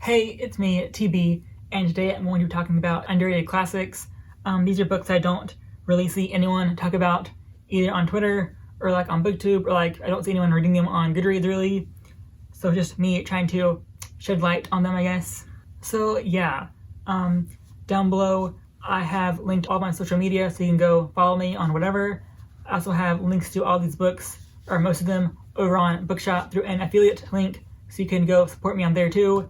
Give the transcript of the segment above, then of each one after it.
Hey, it's me, TB, and today I'm going to be talking about underrated classics. These are books I don't really see anyone talk about either on Twitter or like on BookTube, or like I don't see anyone reading them on GoodReads really. So just me trying to shed light on them, I guess. So yeah, down below I have linked all my social media so you can go follow me on whatever. I also have links to all these books, or most of them, over on Bookshop through an affiliate link, so you can go support me on there too.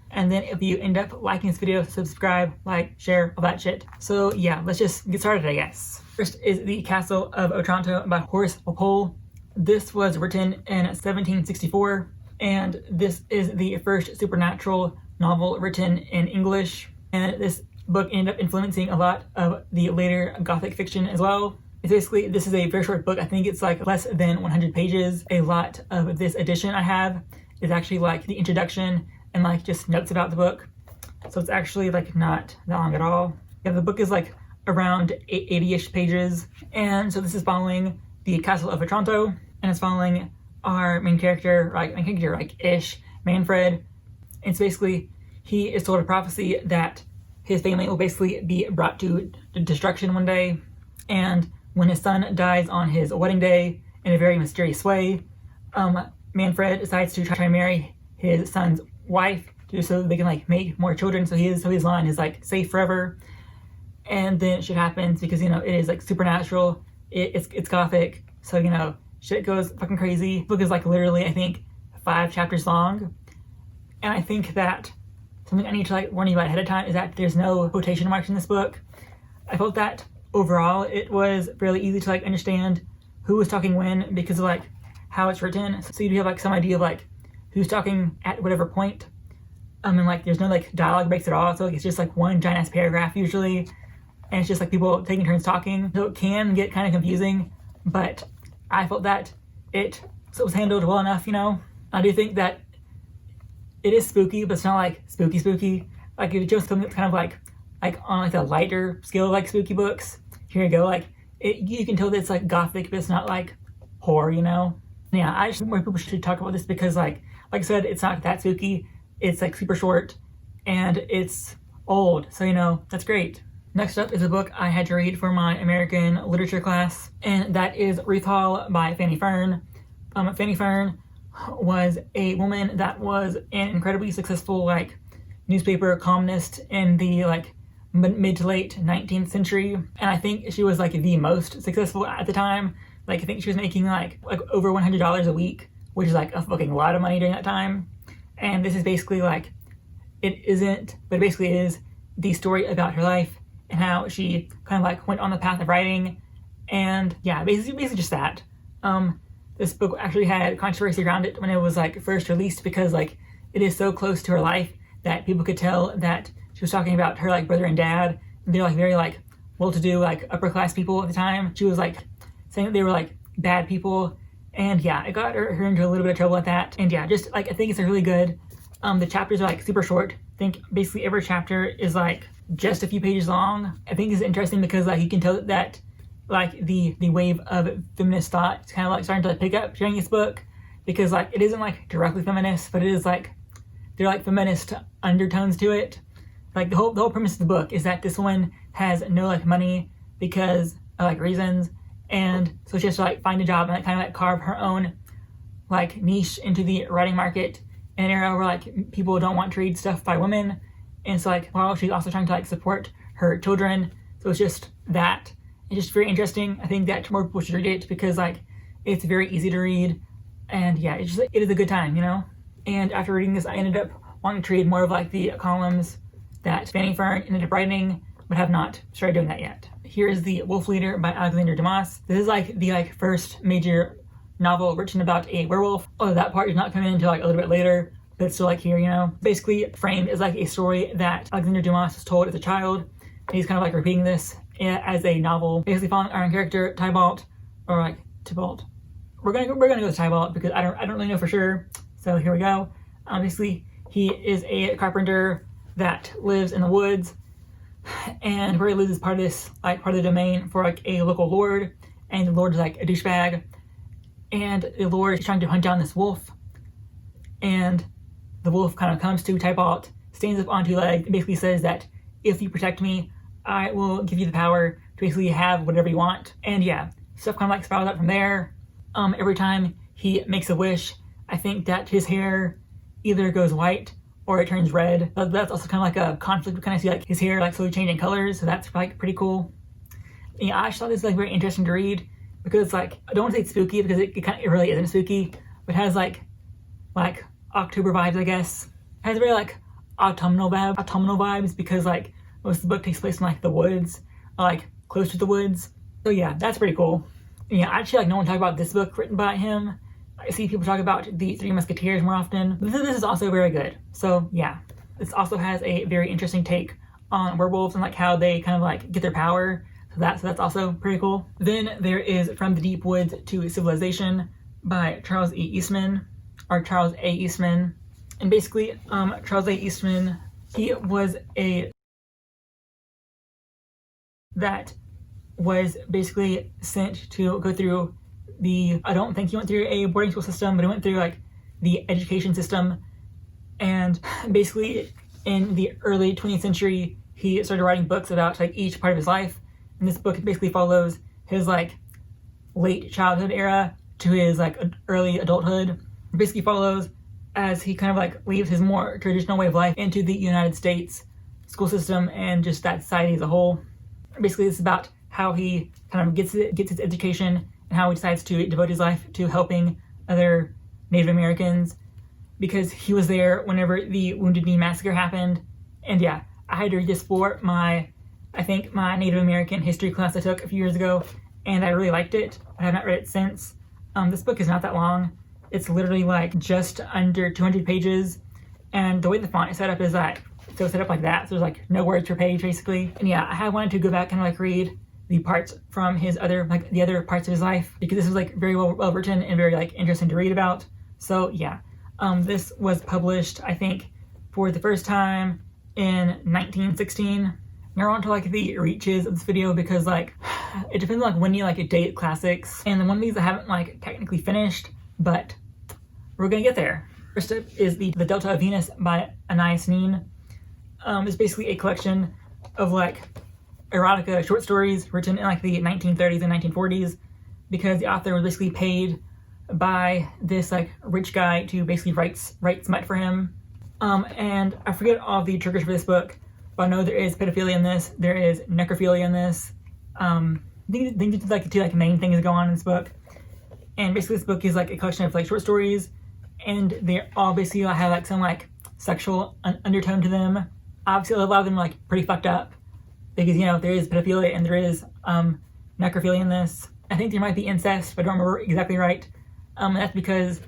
And then if you end up liking this video, subscribe, like, share, all that shit. So yeah, let's just get started, I guess. First is The Castle of Otranto by Horace Walpole. This was written in 1764, and this is the first supernatural novel written in English. And this book ended up influencing a lot of the later Gothic fiction as well. It's basically, this is a very short book. I think it's like less than 100 pages. A lot of this edition I have is actually like the introduction and like just notes about the book. So it's actually like not that long at all. Yeah, the book is like around 80-ish pages. And so this is following the Castle of Atranto, and it's following our main character, ish, Manfred. It's basically, he is told a prophecy that his family will basically be brought to destruction one day. And when his son dies on his wedding day in a very mysterious way, Manfred decides to try to marry his son's wife just so they can like make more children, so his line is like safe forever. And then shit happens because it is like supernatural. It's Gothic, so shit goes fucking crazy. The book is like literally, I think, 5 chapters long. And I think that something I need to like warn you about ahead of time is that there's no quotation marks in this book. I felt that overall it was fairly easy to like understand who was talking when because of like how it's written. So you do have like some idea of like who's talking at whatever point. And like there's no like dialogue breaks at all. So like, it's just like one giant ass paragraph usually. And it's just like people taking turns talking. So it can get kind of confusing, but I felt that it was handled well enough, I do think that it is spooky, but it's not like spooky. Like it's just something that's kind of like on like a lighter scale of like spooky books. Here you go, like you can tell that it's like Gothic, but it's not like horror, Yeah, I just think more people should talk about this because like I said, it's not that spooky. It's like super short and it's old, so that's great. Next up is a book I had to read for my American literature class, and that is Wreath Hall by Fanny Fern. Fanny Fern was a woman that was an incredibly successful like newspaper columnist in the like mid to late 19th century, and I think she was like the most successful at the time. Like I think she was making like over $100 a week, which is like a fucking lot of money during that time. And this is basically like, it isn't, but it basically is the story about her life and how she kind of like went on the path of writing. And yeah, basically just that. This book actually had controversy around it when it was like first released because like it is so close to her life that people could tell that she was talking about her like brother and dad. And they're like very like well-to-do like upper class people at the time. She was like saying that they were like bad people. And yeah, it got her into a little bit of trouble with that. And yeah, just like I think it's really good. The chapters are like super short. I think basically every chapter is like just a few pages long. I think it's interesting because like you can tell that like the wave of feminist thought is kind of like starting to like pick up during this book, because like it isn't like directly feminist, but it is like there are like feminist undertones to it. Like the whole premise of the book is that this woman has no like money because of like reasons, and so she has to like find a job and like kind of like carve her own like niche into the writing market in an era where like people don't want to read stuff by women. And so like while she's also trying to like support her children. So it's just that. It's just very interesting. I think that more people should read it because like it's very easy to read, and yeah, it is a good time, And after reading this, I ended up wanting to read more of like the columns that Fanny Fern ended up writing, but have not started doing that yet. Here is The Wolf Leader by Alexander Dumas. This is like the like first major novel written about a werewolf. Although that part is not coming until like a little bit later, but it's still like here, Basically framed as like a story that Alexander Dumas was told as a child. And he's kind of like repeating this as a novel, basically following our character Tybalt, or like Tybalt. We're gonna go with Tybalt because I don't really know for sure. So here we go. Obviously, he is a carpenter that lives in the woods, and where he lives is part of the domain for like a local lord, and the lord is like a douchebag, and the lord is trying to hunt down this wolf, and the wolf kind of comes to Typalt, stands up on two legs, and basically says that if you protect me, I will give you the power to basically have whatever you want. And yeah, stuff kind of like spirals out from there. Every time he makes a wish, I think that his hair either goes white or it turns red. That's also kind of like a conflict. We kind of see like his hair like slowly changing colors, so that's like pretty cool. Yeah, I just thought this was like very interesting to read because it's like, I don't want to say it's spooky because it really isn't spooky, but it has like October vibes, I guess. It has very like autumnal vibes because like most of the book takes place in like the woods, or like close to the woods. So yeah, that's pretty cool. Yeah, actually like no one talk about this book written by him. I see people talk about the Three Musketeers more often. But this is also very good. So yeah, this also has a very interesting take on werewolves and like how they kind of like get their power. So that's also pretty cool. Then there is From the Deep Woods to Civilization by Charles A. Eastman. And basically, Charles A. Eastman, he was that was basically sent to go through I don't think he went through a boarding school system, but he went through like the education system. And basically in the early 20th century, he started writing books about like each part of his life. And this book basically follows his like late childhood era to his like early adulthood. It basically follows as he kind of like leaves his more traditional way of life into the United States school system and just that society as a whole. Basically, it's about how he kind of gets his education and how he decides to devote his life to helping other Native Americans because he was there whenever the Wounded Knee Massacre happened. And yeah, I had to read this for my Native American history class I took a few years ago, and I really liked it. I have not read it since. This book is not that long. It's literally like just under 200 pages, and the way the font is set up is like, so set up like that, so there's like no words per page basically. And yeah, I had wanted to go back and like read the parts from his other, like the other parts of his life, because this was like very well written and very like interesting to read about. So yeah, this was published, I think, for the first time in 1916. Now we're on to like the reaches of this video because like, it depends on like when you like date classics, and one of these I haven't like technically finished, but we're gonna get there. First up is the Delta of Venus by Anais Nin. It's basically a collection of like erotica short stories written in like the 1930s and 1940s because the author was basically paid by this like rich guy to basically write smut for him. And I forget all the triggers for this book, but I know there is pedophilia in this, there is necrophilia in this. I think like the two like main things that go on in this book. And basically this book is like a collection of like short stories, and they all basically have like some like sexual undertone to them. Obviously a lot of them are like pretty fucked up because, you know, there is pedophilia and there is necrophilia in this. I think there might be incest, but I don't remember exactly right. That's because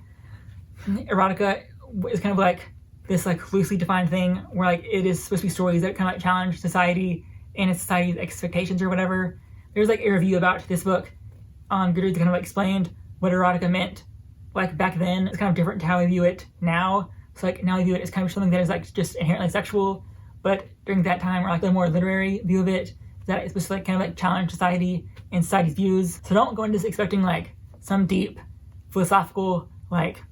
erotica is kind of like this like loosely defined thing where like it is supposed to be stories that kind of like challenge society and its society's expectations or whatever. There's like a review about this book on GoodReads that kind of like explained what erotica meant like back then. It's kind of different to how we view it now. So like now we view it as kind of something that is like just inherently sexual, but during that time or like the more literary view of it, that it's supposed to like kind of like challenge society and society's views. So don't go into this expecting like some deep philosophical like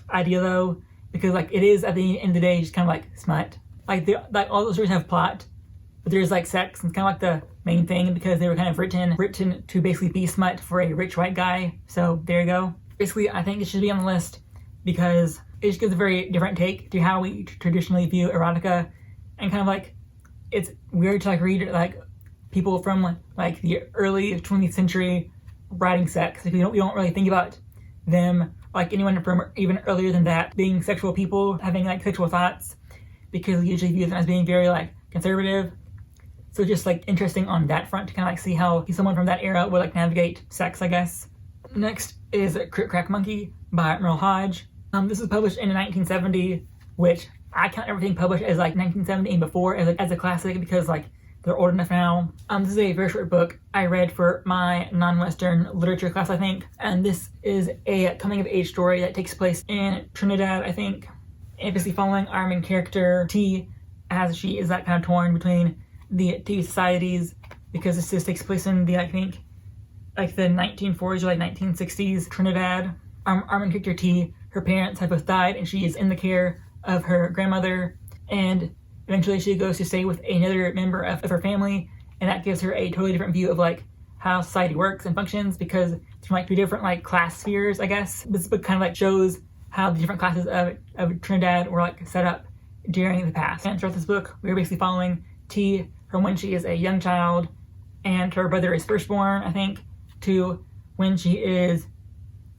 idea though, because like it is at the end of the day just kind of like smut. Like all those stories have plot, but there's like sex, and it's kind of like the main thing because they were kind of written to basically be smut for a rich white guy. So there you go. Basically, I think it should be on the list because it just gives a very different take to how we traditionally view erotica, and kind of like it's weird to like read like people from like the early 20th century writing sex. Like we don't really think about them like anyone from even earlier than that being sexual people, having like sexual thoughts, because we usually view them as being very like conservative. So just like interesting on that front to kind of like see how someone from that era would like navigate sex, I guess. Next is Crick Crack Monkey by Merle Hodge. This was published in 1970, which I count everything published as like 1970 and before as a classic because like they're old enough now. This is a very short book I read for my non-Western literature class, I think. And this is a coming-of-age story that takes place in Trinidad, I think. And basically following our main character, T, as she is like kind of torn between the two societies, because this takes place in the, I think, like the 1940s or like 1960s Trinidad. Our main character, T, her parents have both died, and she is in the care of her grandmother, and eventually she goes to stay with another member of her family, and that gives her a totally different view of like how society works and functions, because it's from like 3 different like class spheres, I guess. This book kind of like shows how the different classes of Trinidad were like set up during the past. And throughout this book, we're basically following T from when she is a young child and her brother is firstborn, I think, to when she is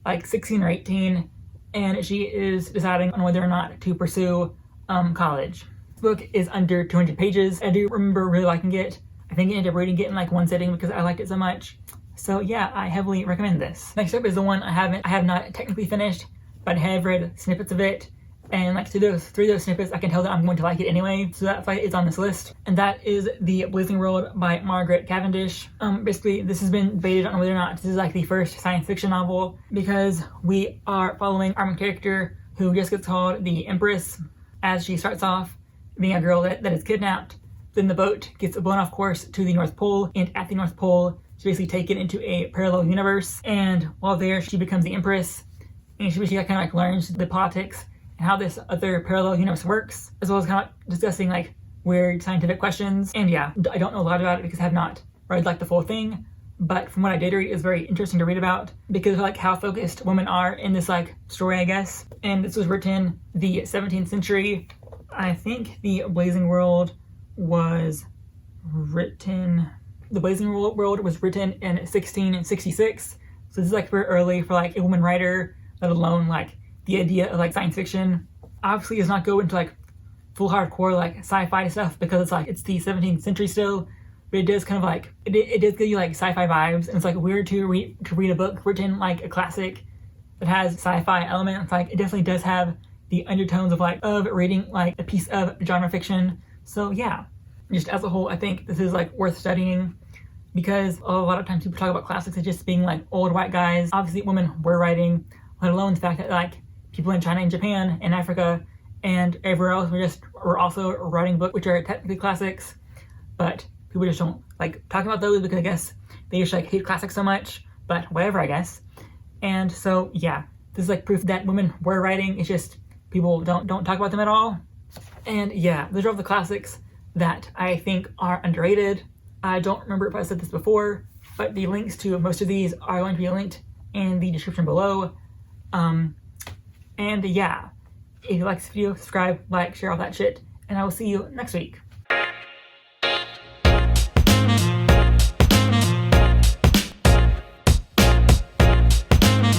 like 16 or 18 and she is deciding on whether or not to pursue college. This book is under 200 pages. I do remember really liking it. I think I ended up reading it in like one sitting because I liked it so much. So yeah, I heavily recommend this. Next up is the one I have not technically finished, but I have read snippets of it, and like through those snippets I can tell that I'm going to like it anyway, so that fight is on this list, and that is The Blazing World by Margaret Cavendish. Basically this has been debated on whether or not this is like the first science fiction novel, because we are following our main character who just gets called the Empress as she starts off being a girl that is kidnapped. Then the boat gets blown off course to the North Pole, and at the North Pole she's basically taken into a parallel universe, and while there she becomes the Empress, and she basically kind of like learns the politics and how this other parallel universe works, as well as kind of like discussing like weird scientific questions. And yeah, I don't know a lot about it because I have not read like the full thing, but from what I did read, it's very interesting to read about because of like how focused women are in this like story, I guess. And this was written the 17th century. I think The Blazing World was written in 1666, so this is like very early for like a woman writer, let alone like the idea of like science fiction. Obviously does not go into like full hardcore like sci-fi stuff because it's the 17th century still, but it does kind of like it does give you like sci-fi vibes, and it's like weird to read a book written like a classic that has sci-fi elements. Like it definitely does have the undertones of reading like a piece of genre fiction. So yeah, just as a whole, I think this is like worth studying, because a lot of times people talk about classics as just being like old white guys. Obviously women were writing, let alone the fact that like people in China and Japan and Africa and everywhere else were also writing books which are technically classics, but people just don't like talking about those because I guess they just like hate classics so much, but whatever, I guess. And so yeah, this is like proof that women were writing, it's just people don't talk about them at all. And yeah, those are all the classics that I think are underrated. I don't remember if I said this before, but the links to most of these are going to be linked in the description below. And yeah, if you like this video, subscribe, like, share all that shit, and I will see you next week.